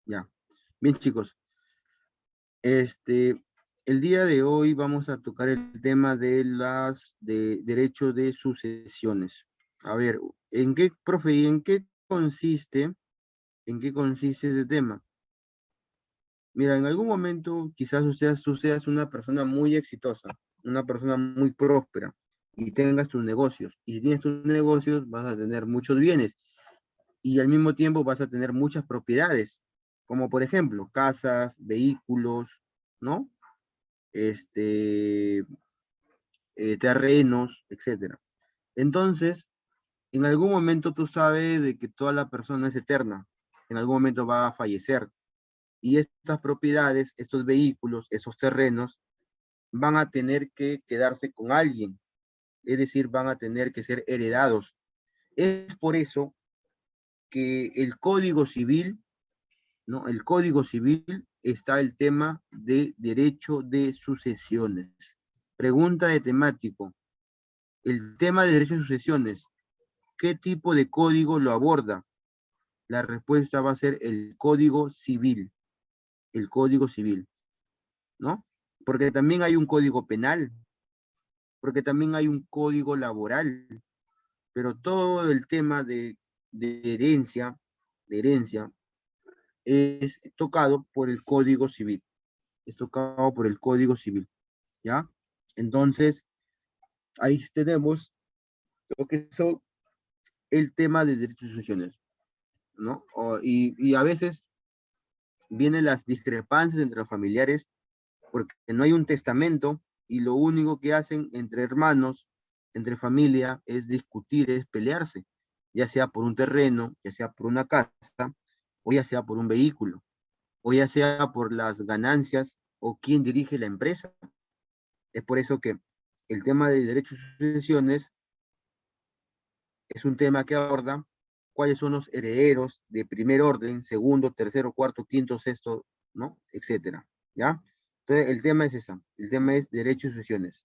Ya. Bien, chicos. Este, el día de hoy vamos a tocar el tema de derecho de sucesiones. A ver, en qué consiste ese tema? Mira, en algún momento quizás tú seas una persona muy exitosa, una persona muy próspera y tengas tus negocios. Y si tienes tus negocios, vas a tener muchos bienes y al mismo tiempo vas a tener muchas propiedades, como por ejemplo casas, vehículos, ¿no? Este, terrenos, etcétera. Entonces, en algún momento tú sabes de que toda la persona es eterna, en algún momento va a fallecer y estas propiedades, estos vehículos, esos terrenos van a tener que quedarse con alguien, es decir, van a tener que ser heredados. Es por eso que el Código Civil, ¿no? El Código Civil está el tema de derecho de sucesiones. Pregunta de temático. El tema de derecho de sucesiones, ¿qué tipo de código lo aborda? La respuesta va a ser el Código Civil, ¿no? Porque también hay un código penal, porque también hay un código laboral, pero todo el tema de herencia, es tocado por el Código Civil, es tocado por el Código Civil, ¿ya? Entonces, ahí tenemos lo que son el tema de derechos y sucesiones, ¿no? Y a veces vienen las discrepancias entre los familiares porque no hay un testamento y lo único que hacen entre hermanos, entre familia, es discutir, es pelearse, ya sea por un terreno, ya sea por una casa, o ya sea por un vehículo, o ya sea por las ganancias o quién dirige la empresa. Es por eso que el tema de derechos y sucesiones es un tema que aborda cuáles son los herederos de primer orden, segundo, tercero, cuarto, quinto, sexto, ¿no? Etcétera, ¿ya? Entonces, el tema es esa, el tema es derechos y sucesiones.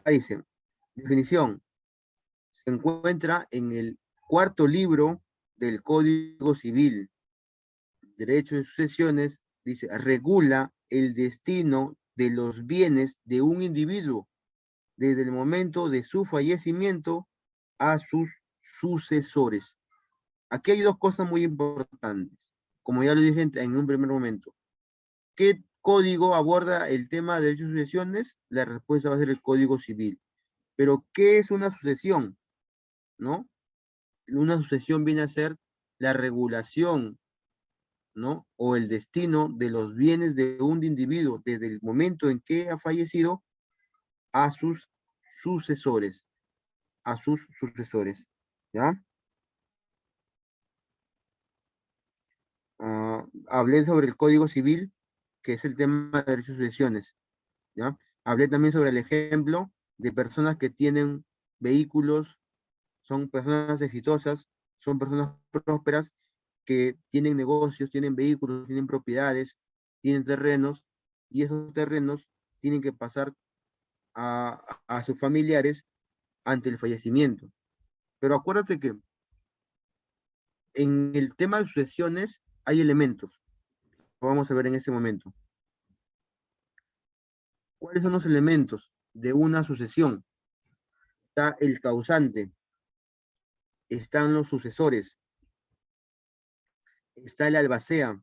Ahí dice, definición, se encuentra en el cuarto libro del Código Civil, derechos y sucesiones, dice, regula el destino de los bienes de un individuo desde el momento de su fallecimiento a sus sucesores. Aquí hay dos cosas muy importantes, como ya lo dije en un primer momento. ¿Qué código aborda el tema de derechos y sucesiones? La respuesta va a ser el Código Civil. Pero, ¿qué es una sucesión? ¿No? Una sucesión viene a ser la regulación, ¿no? O el destino de los bienes de un individuo desde el momento en que ha fallecido a sus sucesores, a sus sucesores, ¿ya? Hablé sobre el Código Civil, que es el tema de derechos y sucesiones, ¿ya? Hablé también sobre el ejemplo de personas que tienen vehículos, son personas exitosas, son personas prósperas que tienen negocios, tienen vehículos, tienen propiedades, tienen terrenos, y esos terrenos tienen que pasar a sus familiares ante el fallecimiento. Pero acuérdate que en el tema de sucesiones hay elementos, lo vamos a ver en este momento. ¿Cuáles son los elementos de una sucesión? Está el causante, están los sucesores, está el albacea,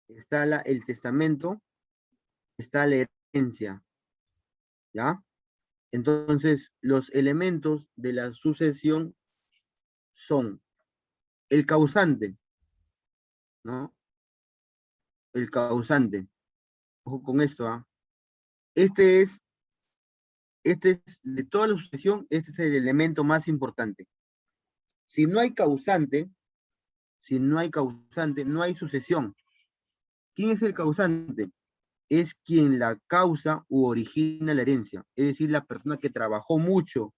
está el testamento, está la herencia, ¿ya? Entonces, los elementos de la sucesión son el causante, ¿no? El causante. Ojo con esto, ¿ah? Este es, de toda la sucesión, este es el elemento más importante. Si no hay causante, no hay sucesión. ¿Quién es el causante? Es quien la causa u origina la herencia. Es decir, la persona que trabajó mucho,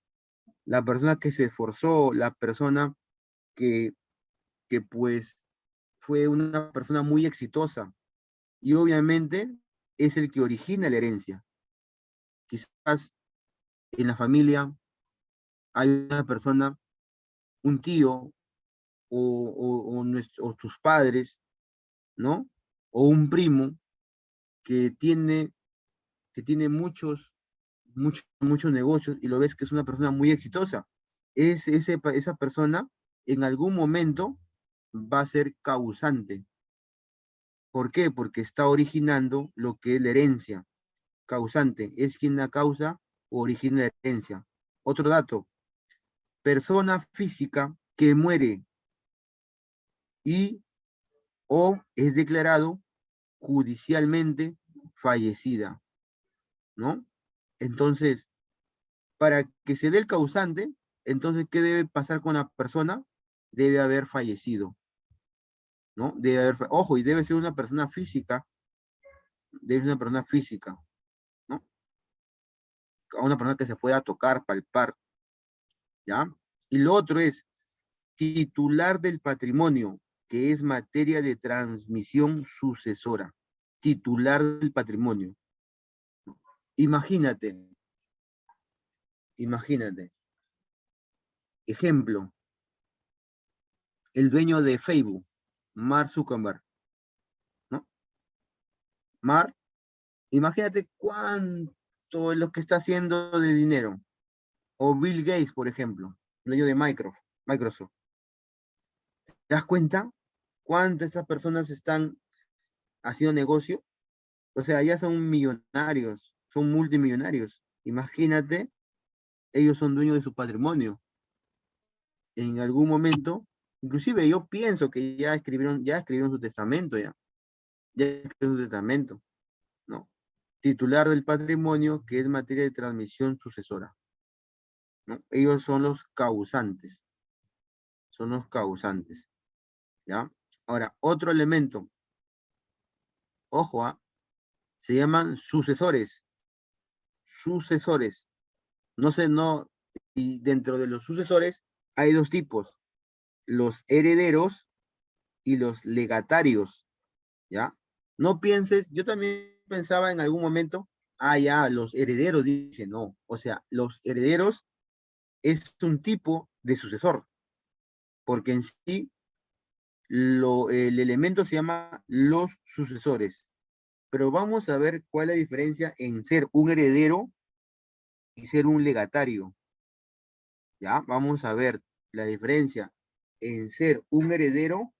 la persona que se esforzó, la persona que, que pues fue una persona muy exitosa. Y obviamente es el que origina la herencia. Quizás en la familia hay una persona, un tío o tus padres, ¿no? O un primo que tiene muchos negocios y lo ves que es una persona muy exitosa. Esa persona en algún momento va a ser causante. ¿Por qué? Porque está originando lo que es la herencia. Causante es quien la causa o origina la herencia. Otro dato, persona física que muere y o es declarado judicialmente fallecida, ¿no? Entonces, para que se dé el causante, entonces, ¿qué debe pasar con la persona? Debe haber fallecido, ¿no? Ojo, y debe ser una persona física, ¿no? Una persona que se pueda tocar, palpar, ¿ya? Y lo otro es titular del patrimonio, que es materia de transmisión sucesora. Titular del patrimonio. Imagínate. Ejemplo, el dueño de Facebook, Mark Zuckerberg, ¿no? Mark, imagínate cuánto es lo que está haciendo de dinero. O Bill Gates, por ejemplo, dueño de Microsoft. ¿Te das cuenta cuántas estas personas están haciendo negocio? O sea, ya son millonarios, son multimillonarios. Imagínate, ellos son dueños de su patrimonio. En algún momento, inclusive yo pienso que ya escribieron su testamento, ya escribieron su testamento, ¿no? Titular del patrimonio, que es materia de transmisión sucesora, ¿no? Ellos son los causantes, ¿ya? Ahora, otro elemento, ojo, se llaman sucesores, no sé, no, y dentro de los sucesores hay dos tipos, los herederos y los legatarios, ¿ya? No pienses, yo también pensaba en algún momento, ya, los herederos, dije, no, o sea, los herederos es un tipo de sucesor, porque en sí el elemento se llama los sucesores, pero vamos a ver cuál es la diferencia en ser un heredero y ser un legatario, ¿ya? Vamos a ver la diferencia en ser un heredero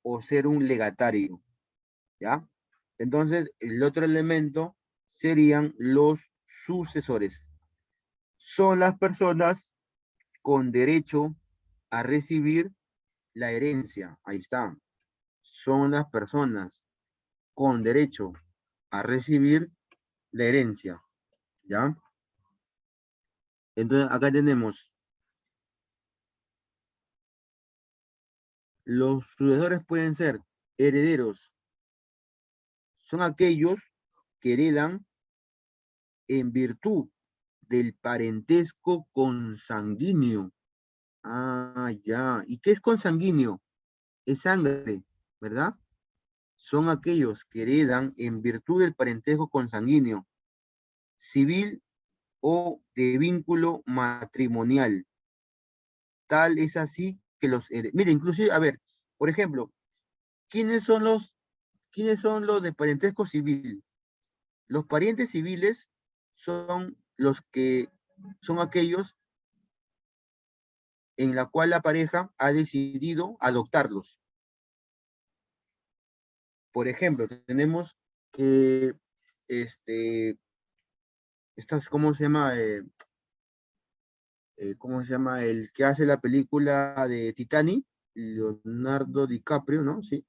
o ser un legatario, ¿ya? Entonces, el otro elemento serían los sucesores. Son las personas con derecho a recibir la herencia. Ahí está. Son las personas con derecho a recibir la herencia, ¿ya? Entonces, acá tenemos los sucesores pueden ser herederos. Son aquellos que heredan en virtud del parentesco consanguíneo. Ya. ¿Y qué es consanguíneo? Es sangre, ¿verdad? Son aquellos que heredan en virtud del parentesco consanguíneo, civil o de vínculo matrimonial. Tal es así que mire, inclusive, a ver, por ejemplo, ¿quiénes son los de parentesco civil? Los parientes civiles son aquellos en la cual la pareja ha decidido adoptarlos. Por ejemplo, tenemos que, ¿cómo se llama? ¿Cómo se llama? El que hace la película de Titanic, Leonardo DiCaprio, ¿no? Sí.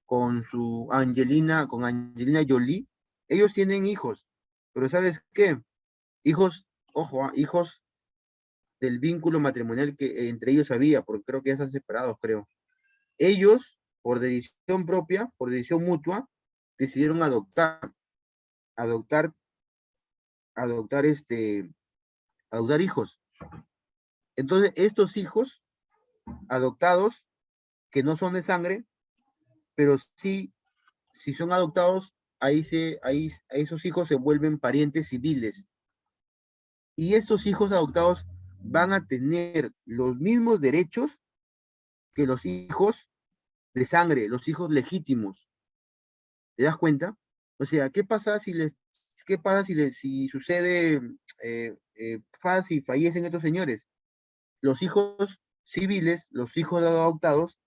Con Angelina Jolie. Ellos tienen hijos, pero ¿sabes qué? Hijos, ojo, hijos del vínculo matrimonial que entre ellos había, porque creo que ya están separados, creo. Ellos, por decisión propia, por decisión mutua, decidieron adoptar hijos. Entonces, estos hijos adoptados, que no son de sangre, pero sí, si son adoptados, ahí esos hijos se vuelven parientes civiles. Y estos hijos adoptados van a tener los mismos derechos que los hijos de sangre, los hijos legítimos. ¿Te das cuenta? O sea, ¿qué pasa si sucede, si fallecen estos señores? Los hijos civiles, los hijos adoptados,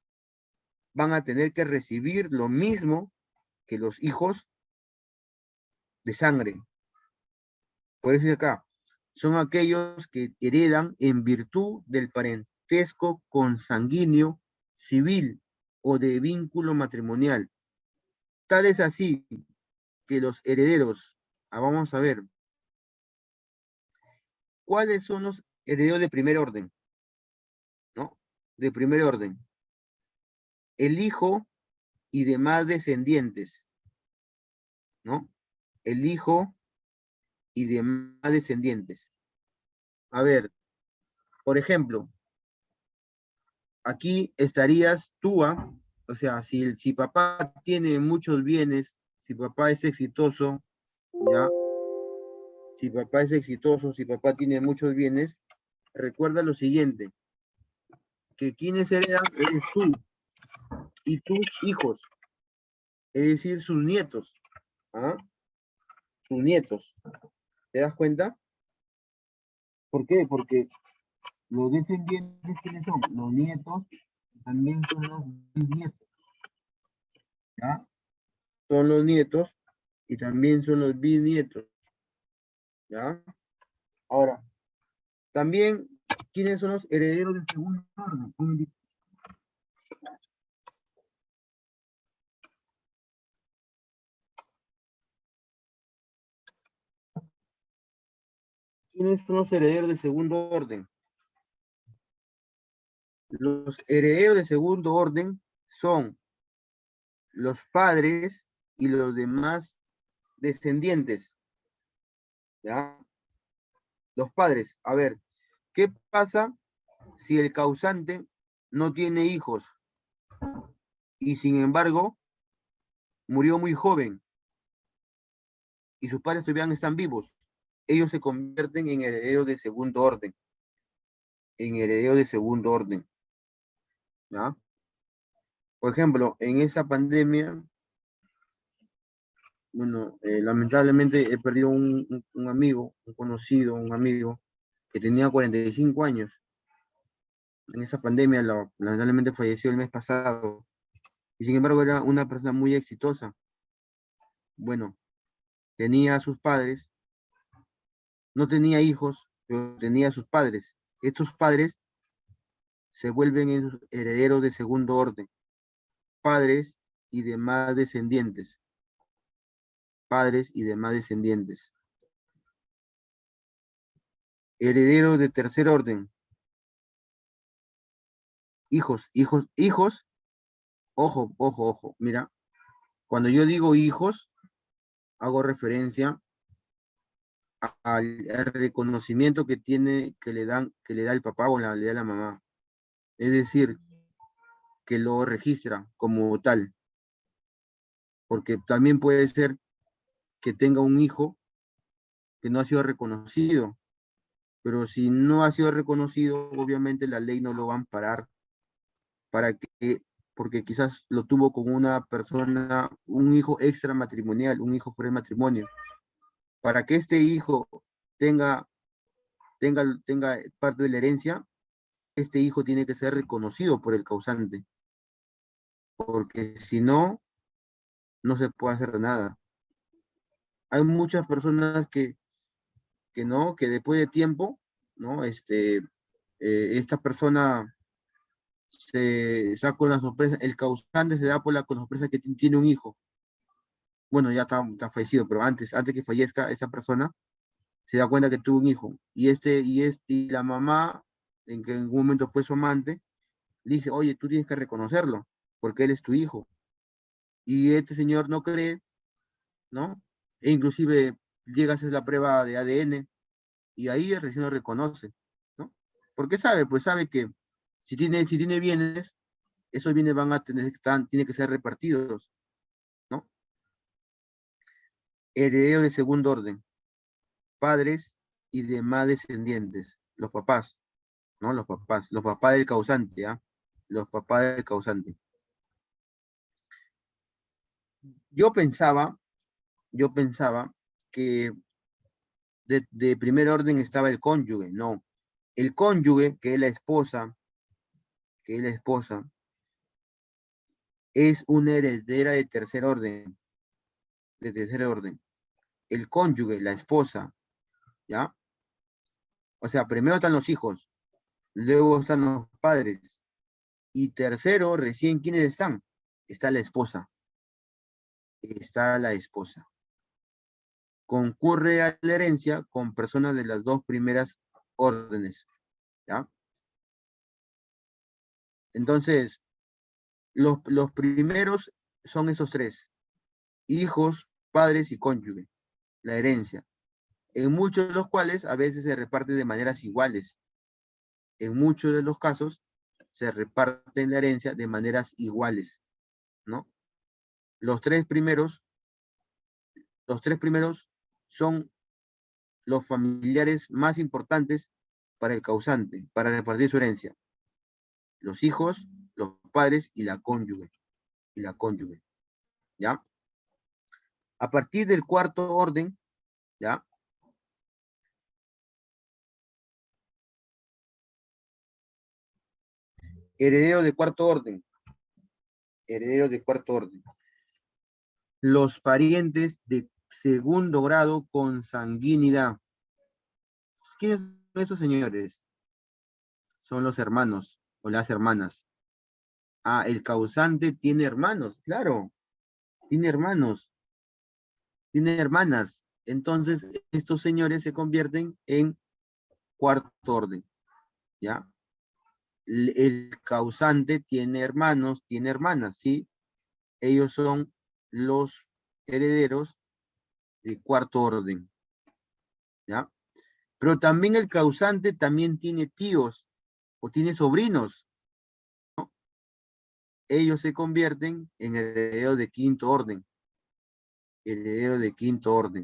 van a tener que recibir lo mismo que los hijos de sangre. Por eso acá, son aquellos que heredan en virtud del parentesco consanguíneo civil o de vínculo matrimonial. Tal es así que los herederos, vamos a ver, ¿cuáles son los herederos de primer orden? ¿No? De primer orden. El hijo y demás descendientes, ¿no? El hijo y demás descendientes. A ver, por ejemplo, aquí estarías tú, o sea, si papá tiene muchos bienes, si papá es exitoso, ya, si papá es exitoso, si papá tiene muchos bienes, recuerda lo siguiente, que quienes heredan eres tú y tus hijos, es decir, sus nietos, ¿ah? Sus nietos, ¿te das cuenta? ¿Por qué? Porque los descendientes, ¿quiénes son? Los nietos también son los bisnietos, ¿ya? Son los nietos y también son los bisnietos, ¿ya? Ahora, también, ¿quiénes son los herederos del segundo orden? ¿Quiénes son los herederos del segundo orden? Los herederos de segundo orden son los padres y los demás descendientes, ¿ya? Los padres, a ver, ¿qué pasa si el causante no tiene hijos y sin embargo murió muy joven y sus padres todavía están vivos? Ellos se convierten en herederos de segundo orden, en herederos de segundo orden, ¿ya? Por ejemplo, en esa pandemia, bueno, lamentablemente he perdido un amigo, un conocido, un amigo que tenía 45 años. En esa pandemia, lamentablemente falleció el mes pasado. Y sin embargo era una persona muy exitosa. Bueno, tenía a sus padres, no tenía hijos, pero tenía a sus padres. Estos padres se vuelven herederos de segundo orden, padres y demás descendientes. Padres y demás descendientes. Herederos de tercer orden, hijos, ojo, mira, cuando yo digo hijos, hago referencia al reconocimiento que le da el papá o le da la mamá. Es decir, que lo registra como tal. Porque también puede ser que tenga un hijo que no ha sido reconocido. Pero si no ha sido reconocido, obviamente la ley no lo va a amparar porque quizás lo tuvo con una persona, un hijo extramatrimonial, un hijo fuera de matrimonio. Para que este hijo tenga parte de la herencia, este hijo tiene que ser reconocido por el causante, porque si no, no se puede hacer nada. Hay muchas personas que después de tiempo, ¿no? Esta persona se da con la sorpresa, el causante se da con la sorpresa que tiene un hijo. Bueno, ya está fallecido, pero antes que fallezca esa persona, se da cuenta que tuvo un hijo. Y la mamá, en que en un momento fue su amante, le dice, oye, tú tienes que reconocerlo, porque él es tu hijo. Y este señor no cree, ¿no? E inclusive llega a hacer la prueba de ADN y ahí recién lo reconoce, ¿no? Porque sabe, pues sabe que si tiene bienes, esos bienes tienen que ser repartidos, ¿no? Heredero de segundo orden, padres y demás descendientes, los papás, ¿no? Los papás del causante, ¿ah? los papás del causante. Yo pensaba que de primer orden estaba el cónyuge, no. El cónyuge, que es la esposa, es una heredera de tercer orden, El cónyuge, la esposa, ¿ya? O sea, primero están los hijos, luego están los padres, y tercero, recién, ¿quiénes están? Está la esposa, Concurre a la herencia con personas de las dos primeras órdenes, ¿ya? Entonces, los primeros son esos tres: hijos, padres y cónyuge, la herencia, en muchos de los cuales a veces se reparte de maneras iguales. En muchos de los casos se reparten la herencia de maneras iguales, ¿no? Los tres primeros son los familiares más importantes para el causante, para repartir su herencia: los hijos, los padres y la cónyuge, ¿ya? A partir del cuarto orden, ¿ya? Heredero de cuarto orden. Los parientes de segundo grado con sanguinidad. ¿Quiénes son esos señores? Son los hermanos o las hermanas. Ah, el causante tiene hermanos, claro, tiene hermanos, tiene hermanas. Entonces, estos señores se convierten en cuarto orden, ¿ya? El causante tiene hermanos, tiene hermanas, ¿sí? Ellos son los herederos de cuarto orden, ¿ya? Pero también el causante también tiene tíos o tiene sobrinos, ¿no? Ellos se convierten en herederos de quinto orden, heredero de quinto orden,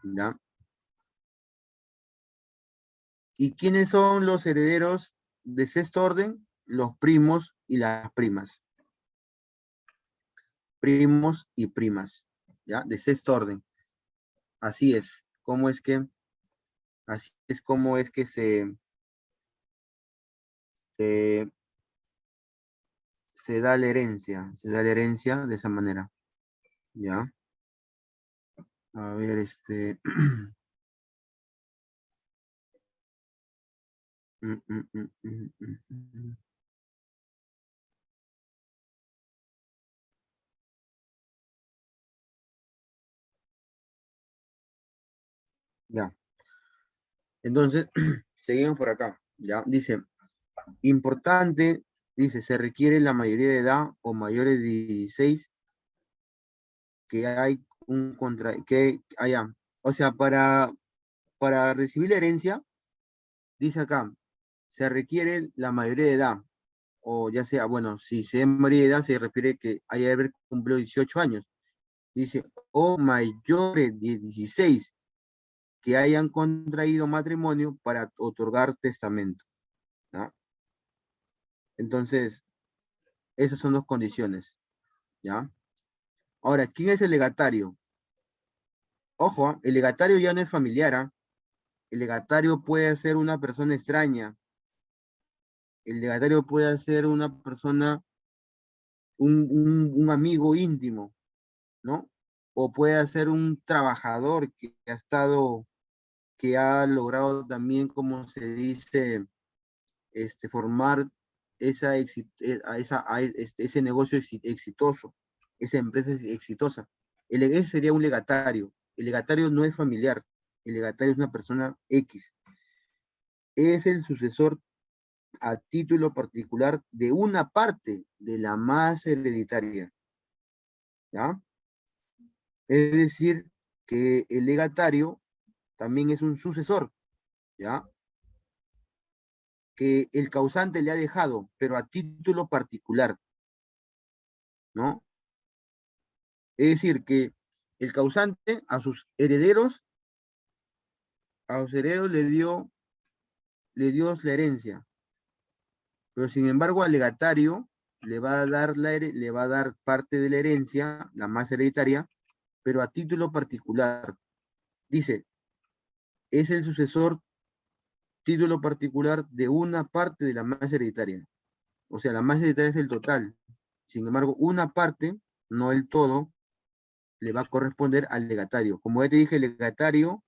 ¿ya? ¿Y quiénes son los herederos de sexto orden? Los primos y las primas. Primos y primas, ¿ya? De sexto orden. Así es. Así es como es que se, se da la herencia. Se da la herencia de esa manera, ¿ya? A ver, Ya. Entonces, seguimos por acá, ¿ya? Dice, importante, dice, se requiere la mayoría de edad o mayores de 16 que hay que haya. O sea, para recibir la herencia, dice acá, se requiere la mayoría de edad, o ya sea, bueno, si se es mayoría de edad, se refiere que haya de haber cumplido 18 años. Dice, o mayores de 16 que hayan contraído matrimonio para otorgar testamento, ¿ya? Entonces, esas son dos condiciones, ¿ya? Ahora, ¿quién es el legatario? Ojo, el legatario ya no es familiar, ¿ah? El legatario puede ser una persona extraña, el legatario puede ser una persona, un amigo íntimo, ¿no? O puede ser un trabajador que ha logrado también, como se dice, formar ese negocio exitoso, esa empresa exitosa. Ese sería un legatario. El legatario no es familiar, el legatario es una persona X. Es el sucesor a título particular de una parte de la masa hereditaria, ¿ya? Es decir, que el legatario también es un sucesor, ¿ya? Que el causante le ha dejado, pero a título particular, ¿no? Es decir, que el causante a sus herederos le dio le dio la herencia, pero sin embargo al legatario le va a dar, le va a dar parte de la herencia, la más hereditaria, pero a título particular. Dice, es el sucesor título particular de una parte de la más hereditaria. O sea, la más hereditaria es el total. Sin embargo, una parte, no el todo, le va a corresponder al legatario. Como ya te dije, el legatario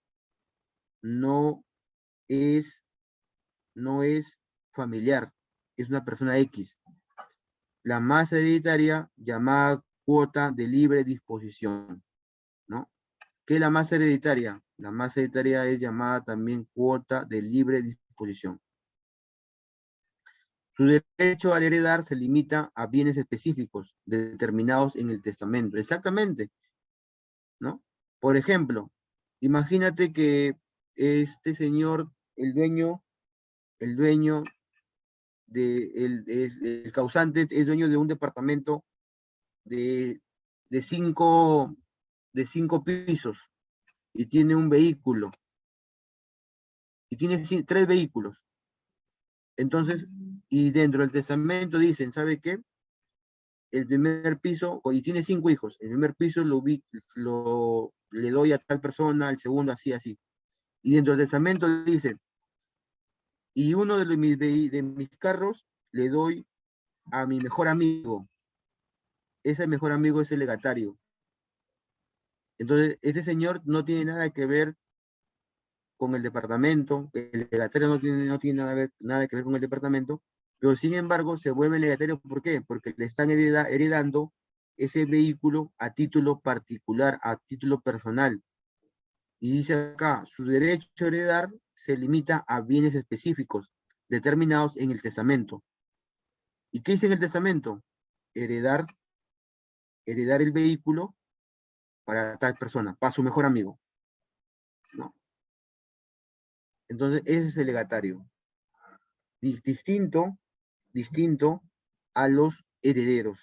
no es, no es familiar, es una persona X. La masa hereditaria llamada cuota de libre disposición, ¿no? ¿Qué es la masa hereditaria? La masa hereditaria es llamada también cuota de libre disposición. Su derecho al heredar se limita a bienes específicos determinados en el testamento. Exactamente, ¿no? Por ejemplo, imagínate que este señor, el dueño el causante es dueño de un departamento de, de, cinco, de 5 pisos y tiene un vehículo y tiene 3 vehículos. Entonces, y dentro del testamento dicen, ¿sabe qué? El primer piso, y tiene 5 hijos, el primer piso le doy a tal persona, el segundo así, así. Y dentro del testamento dice, y uno de mis carros le doy a mi mejor amigo. Ese mejor amigo es el legatario. Entonces, este señor no tiene nada que ver con el departamento, el legatario no tiene nada que ver con el departamento, pero sin embargo se vuelve legatario. ¿Por qué? Porque le están heredando ese vehículo a título particular, a título personal. Y dice acá, su derecho a heredar se limita a bienes específicos determinados en el testamento. ¿Y qué dice en el testamento? Heredar el vehículo para tal persona, para su mejor amigo, ¿no? Entonces, ese es el legatario. Distinto a los herederos.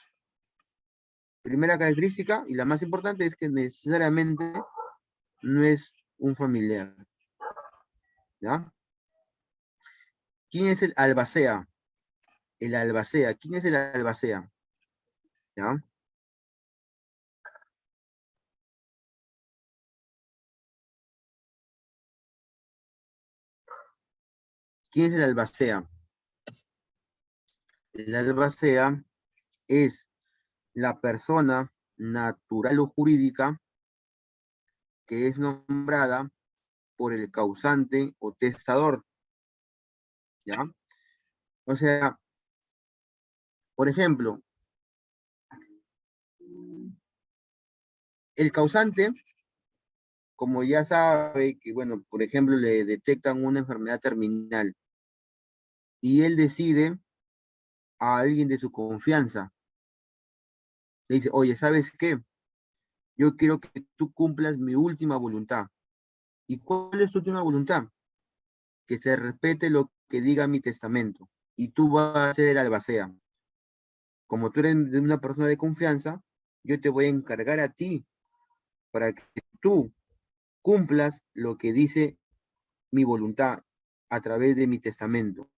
Primera característica, y la más importante, es que necesariamente no es un familiar. ¿Ya? ¿Quién es el albacea? El albacea. ¿Quién es el albacea? ¿Ya? ¿Quién es el albacea? El albacea es la persona natural o jurídica que es nombrada por el causante o testador. ¿Ya? O sea, por ejemplo, el causante, como ya sabe que, bueno, por ejemplo, le detectan una enfermedad terminal y él decide a alguien de su confianza, le dice, oye, ¿sabes qué? Yo quiero que tú cumplas mi última voluntad. ¿Y cuál es tu última voluntad? Que se respete lo que diga mi testamento. Y tú vas a ser el albacea. Como tú eres una persona de confianza, yo te voy a encargar a ti para que tú cumplas lo que dice mi voluntad a través de mi testamento.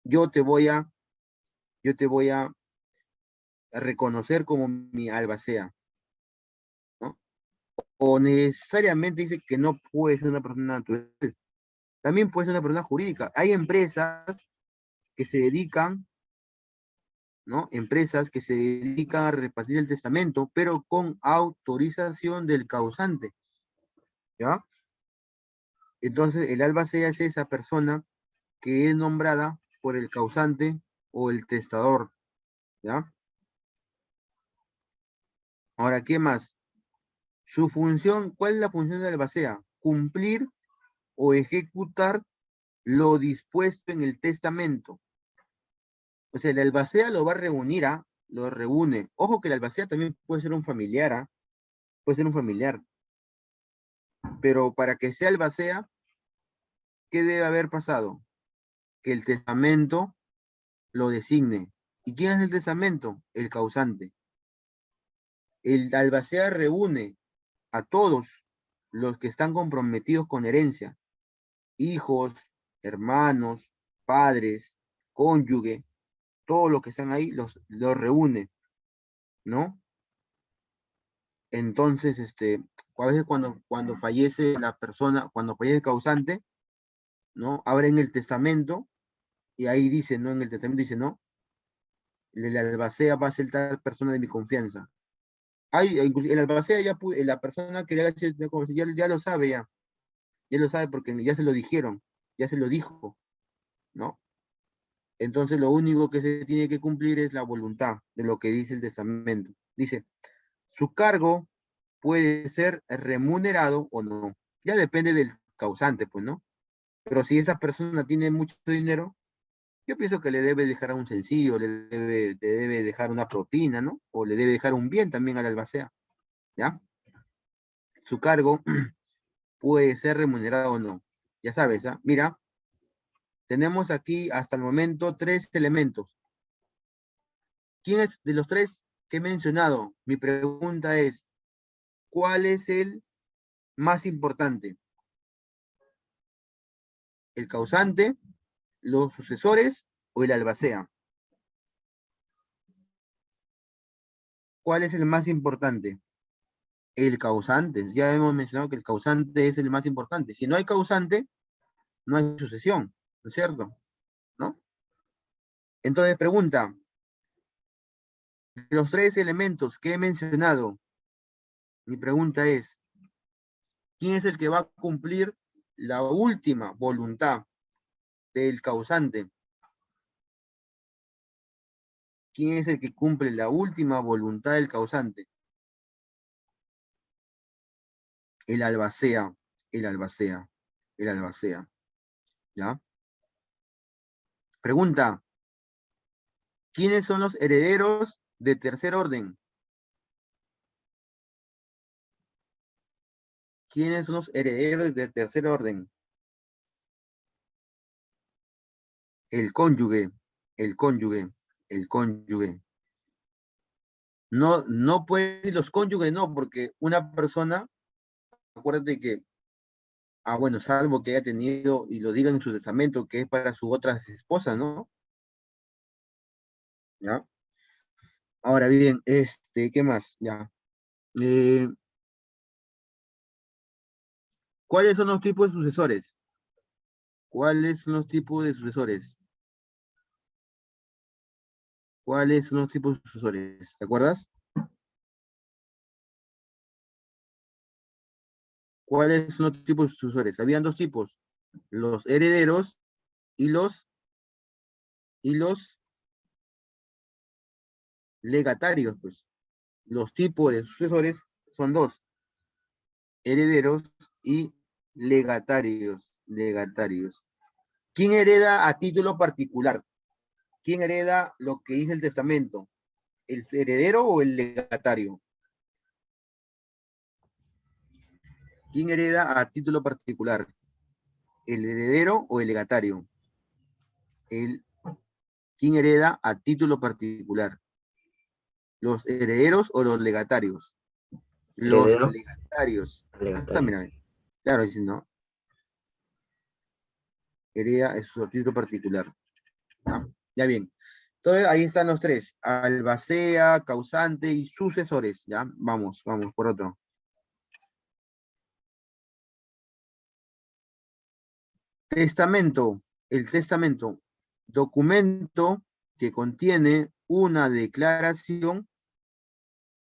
Yo te voy a, yo te voy a reconocer como mi albacea, ¿no? O necesariamente dice que no puede ser una persona natural, también puede ser una persona jurídica. Hay empresas que se dedican, ¿no? Empresas que se dedican a repartir el testamento, pero con autorización del causante, ¿ya? Entonces, el albacea es esa persona que es nombrada por el causante o el testador, ¿ya? Ahora, ¿qué más? Su función, ¿cuál es la función del albacea? Cumplir o ejecutar lo dispuesto en el testamento. O sea, el albacea lo va a reunir, ¿ah? Lo reúne. Ojo que el albacea también puede ser un familiar, ¿ah? Puede ser un familiar. Pero para que sea albacea, ¿qué debe haber pasado? Que el testamento lo designe. ¿Y quién es el testamento? El causante. El albacea reúne a todos los que están comprometidos con herencia, hijos, hermanos, padres, cónyuge, todos los que están ahí los reúne, ¿no? Entonces, a veces cuando fallece la persona, cuando fallece el causante, ¿no? Abren el testamento y ahí dice, ¿no? En el testamento dice, ¿no? El albacea va a ser tal persona de mi confianza. Inclusive el albacea la persona que ya lo sabe ya lo sabe porque ya se lo dijeron, ya se lo dijo, ¿no? Entonces lo único que se tiene que cumplir es la voluntad de lo que dice el testamento. Dice, su cargo puede ser remunerado o no. Ya depende del causante, pues, ¿no? Pero si esa persona tiene mucho dinero, yo pienso que le debe dejar un sencillo, le debe dejar una propina, ¿no? O le debe dejar un bien también al albacea, ¿ya? Su cargo puede ser remunerado o no. Ya sabes, ¿ah? Mira, tenemos aquí hasta el momento 3 elementos. ¿Quién es de los 3 que he mencionado? Mi pregunta es, ¿cuál es el más importante? ¿El causante, los sucesores o el albacea? ¿Cuál es el más importante? El causante. Ya hemos mencionado que el causante es el más importante. Si no hay causante, no hay sucesión, ¿no es cierto? ¿No? Entonces, pregunta, de los 3 elementos que he mencionado, mi pregunta es, ¿quién es el que va a cumplir la última voluntad del causante? ¿Quién es el que cumple la última voluntad del causante? El albacea, el albacea, el albacea. ¿Ya? Pregunta, ¿quiénes son los herederos de tercer orden? ¿Quiénes son los herederos de tercer orden? El cónyuge, el cónyuge, el cónyuge. No puede, los cónyuges no, porque una persona, acuérdate que, bueno, salvo que haya tenido y lo diga en su testamento que es para su otra esposa, ¿no? ¿Ya? Ahora bien, ¿qué más? Ya. Eh, ¿Cuáles son los tipos de sucesores? ¿Cuáles son los tipos de sucesores? ¿Cuáles son los tipos de sucesores? ¿Te acuerdas? ¿Cuáles son los tipos de sucesores? Habían 2 tipos, los herederos y los legatarios, pues. Los tipos de sucesores son 2, herederos y legatarios, legatarios. ¿Quién hereda a título particular? ¿Quién hereda lo que dice el testamento? ¿El heredero o el legatario? ¿Quién hereda a título particular? ¿El heredero o el legatario? ¿Quién hereda a título particular? ¿Los herederos o los legatarios? Los Heredero, legatarios. Hasta, legatario. mira, claro, dice, ¿no? Hereda es su título particular. ¿Ya? Ya bien. Entonces, ahí están los 3. Albacea, causante y sucesores. ¿Ya? Vamos por otro. Testamento. El testamento. Documento que contiene una declaración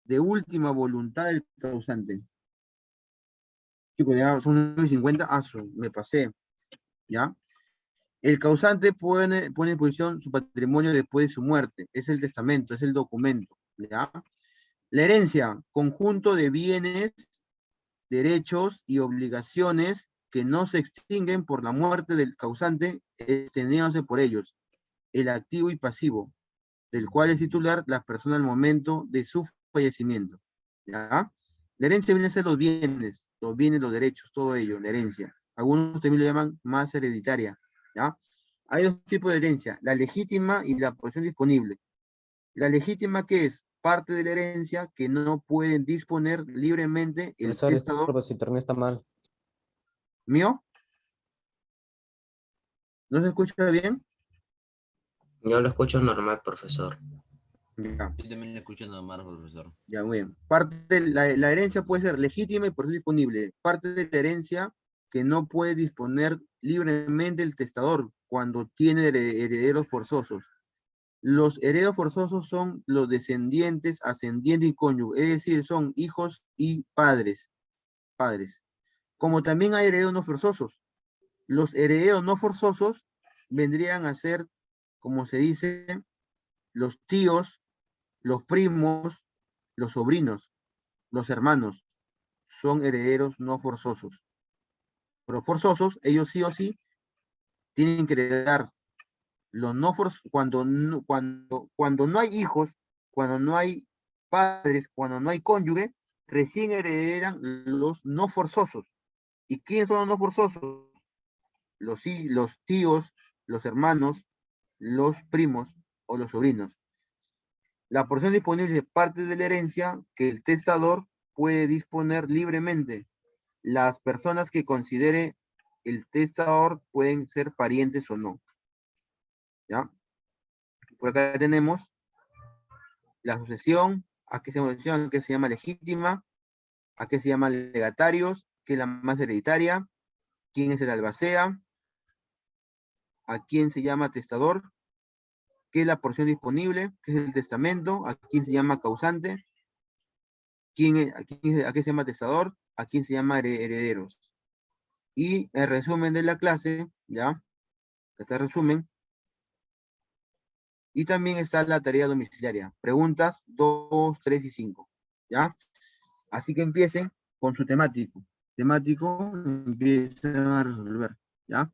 de última voluntad del causante. Chicos, ya son 9:50. Me pasé. ¿Ya? El causante pone en posición su patrimonio después de su muerte. Es el testamento, es el documento. ¿Ya? La herencia, conjunto de bienes, derechos y obligaciones que no se extinguen por la muerte del causante, extendiéndose por ellos. El activo y pasivo, del cual es titular la persona al momento de su fallecimiento. ¿Ya? La herencia viene a ser los bienes, los derechos, todo ello, la herencia. Algunos también lo llaman más hereditaria. ¿Ya? Hay 2 tipos de herencia, la legítima y la posesión disponible. La legítima, que es parte de la herencia que no pueden disponer libremente el Profesor, disculpe, testador. pero su internet está mal. ¿Mío? ¿No se escucha bien? Yo lo escucho normal, profesor. Ya, Yo también le escucho normal, profesor. ya, muy bien. Parte de la herencia puede ser legítima y por eso disponible. Parte de la herencia que no puede disponer libremente el testador cuando tiene herederos forzosos. Los herederos forzosos son los descendientes, ascendientes y cónyuges, es decir, son hijos y padres. Como también hay herederos no forzosos. Los herederos no forzosos vendrían a ser, como se dice, los tíos, los primos, los sobrinos, los hermanos. Son herederos no forzosos. Pero forzosos, ellos sí o sí tienen que heredar. Los no cuando no hay hijos, cuando no hay padres, cuando no hay cónyuge, recién heredan los no forzosos. ¿Y quiénes son los no forzosos? Los tíos, los hermanos, los primos o los sobrinos. La porción disponible es parte de la herencia que el testador puede disponer libremente. Las personas que considere el testador pueden ser parientes o no. ¿Ya? Por acá tenemos la sucesión, a qué se llama sucesión, a qué se llama legítima, a qué se llama legatarios, qué es la más hereditaria, quién es el albacea, a quién se llama testador, qué es la porción disponible, qué es el testamento, a quién se llama causante, a qué se llama testador, a quién se llama herederos. Y el resumen de la clase, ¿ya? Este resumen. Y también está la tarea domiciliaria. Preguntas 2, 3 y 5. ¿Ya? Así que empiecen con su temático. Temático empiezan a resolver. ¿Ya?